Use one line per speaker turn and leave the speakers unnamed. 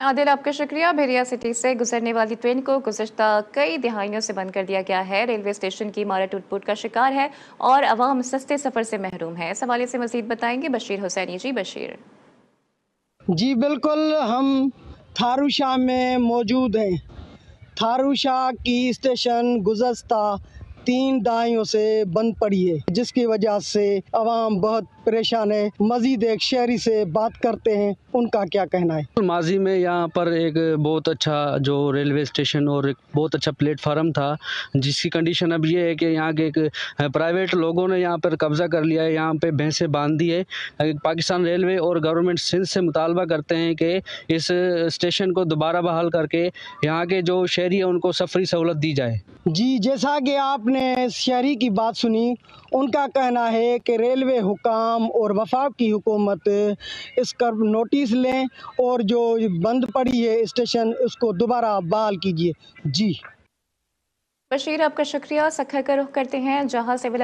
عادل، آپ کا شکریہ۔ بھیریا سٹی سے گزرنے والی ٹرین کو گزشتہ کئی دہائیوں سے بند کر دیا گیا ہے۔ ریلوے اسٹیشن کی عمارت ٹوٹ پھوٹ کا شکار ہے اور عوام سستے سفر سے محروم ہے۔ اس حوالے سے مزید بتائیں گے بشیر حسینی۔ جی بشیر۔
جی بالکل، ہم تھاروشاہ میں موجود ہیں۔ تھاروشاہ کی اسٹیشن گزشتہ 3 دہائیوں سے بند پڑی ہے، جس کی وجہ سے عوام بہت پریشان ہے۔ مزید ایک شہری سے بات کرتے ہیں، ان کا کیا کہنا ہے۔
ماضی میں یہاں پر ایک بہت اچھا جو ریلوے اسٹیشن اور ایک بہت اچھا پلیٹ فارم تھا، جس کی کنڈیشن اب یہ ہے کہ یہاں کے ایک پرائیویٹ لوگوں نے یہاں پر قبضہ کر لیا ہے، یہاں پہ بھینسیں باندھ دی ہے۔ پاکستان ریلوے اور گورنمنٹ سندھ سے مطالبہ کرتے ہیں کہ اس اسٹیشن کو دوبارہ بحال کر کے یہاں کے جو شہری ہیں ان کو سفری سہولت دی جائے۔
جی، جیسا کہ آپ نے شہری کی بات سنی، ان کا کہنا ہے کہ ریلوے حکام اور وفاق کی حکومت اس کا نوٹس لیں اور جو بند پڑی ہے اسٹیشن اس کو دوبارہ بحال کیجیے۔ جی
بشیر، آپ کا شکریہ۔ سکھر کا رخ کرتے ہیں، جہاں سول